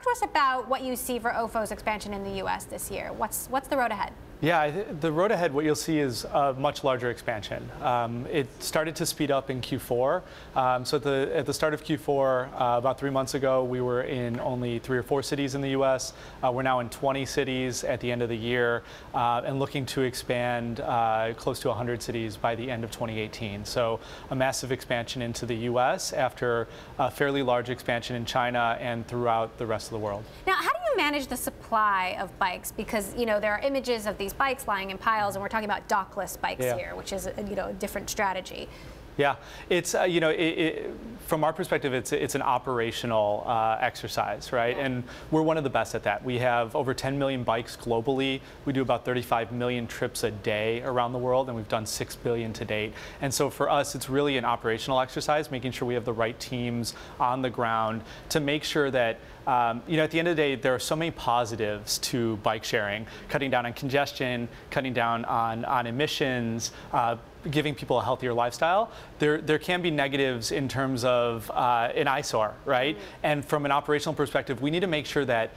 to us about what you see for OFO's expansion in the U.S. this year. What's the road ahead? Yeah, the road ahead, what you'll see is a much larger expansion. It started to speed up in Q4. So at the start of Q4, about 3 months ago, we were in only 3 or 4 cities in the U.S. We're now in 20 cities at the end of the year, and looking to expand close to 100 cities by the end of 2018. So a massive expansion into the U.S. after a fairly large expansion in China and throughout the rest of the world. Now, how do you manage the supply of bikes? Because, you know, there are images of these bikes lying in piles, and we're talking about dockless bikes here, which is a different strategy. Yeah, it's from our perspective, it's an operational exercise, right? Yeah. And we're one of the best at that. We have over 10 million bikes globally. We do about 35 million trips a day around the world, and we've done 6 billion to date. And so for us, it's really an operational exercise, making sure we have the right teams on the ground to make sure that at the end of the day, there are so many positives to bike sharing: cutting down on congestion, cutting down on emissions, giving people a healthier lifestyle. There can be negatives in terms of an eyesore, right? Mm-hmm. And from an operational perspective, we need to make sure that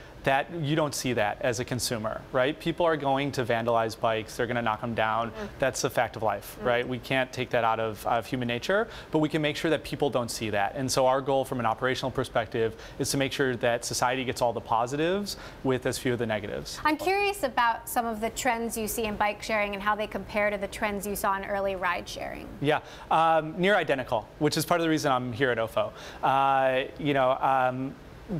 you don't see that as a consumer, right? People are going to vandalize bikes. They're going to knock them down. Mm-hmm. That's a fact of life, right? We can't take that out of human nature, but we can make sure that people don't see that. And so our goal from an operational perspective is to make sure that society gets all the positives with as few of the negatives. I'm curious about some of the trends you see in bike sharing and how they compare to the trends you saw in early ride sharing. Yeah, near identical, which is part of the reason I'm here at OFO.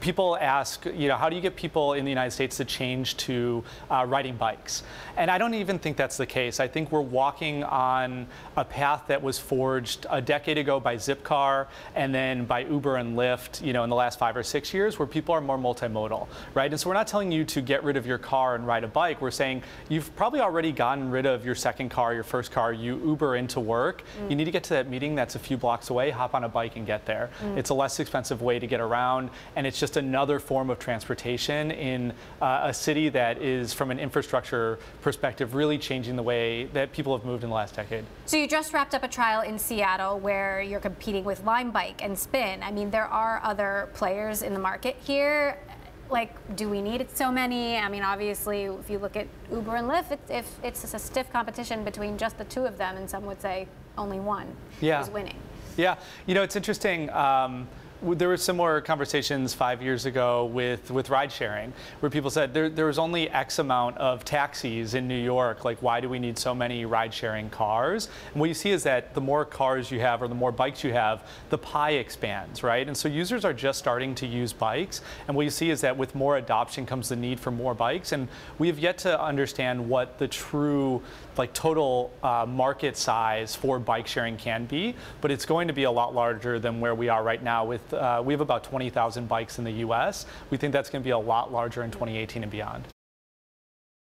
People ask, how do you get people in the United States to change to riding bikes? And I don't even think that's the case. I think we're walking on a path that was forged a decade ago by Zipcar and then by Uber and Lyft, in the last 5 or 6 years, where people are more multimodal, right? And so we're not telling you to get rid of your car and ride a bike. We're saying you've probably already gotten rid of your second car, your first car, you Uber into work. You need to get to that meeting that's a few blocks away, hop on a bike and get there. It's a less expensive way to get around, and it's just another form of transportation in a city that is, from an infrastructure perspective, really changing the way that people have moved in the last decade. So you just wrapped up a trial in Seattle where you're competing with Lime Bike and Spin. I mean, there are other players in the market here. Like, do we need so many? I mean, obviously, if you look at Uber and Lyft, it's a stiff competition between just the two of them, and some would say only one is winning. Yeah, it's interesting. There were similar conversations 5 years ago with ride sharing, where people said there was only X amount of taxis in New York. Like, why do we need so many ride sharing cars? And what you see is that the more cars you have or the more bikes you have, the pie expands, right? And so users are just starting to use bikes. And what you see is that with more adoption comes the need for more bikes. And we have yet to understand what the true total market size for bike sharing can be, but it's going to be a lot larger than where we are right now. We have about 20,000 bikes in the US. We think that's going to be a lot larger in 2018 and beyond.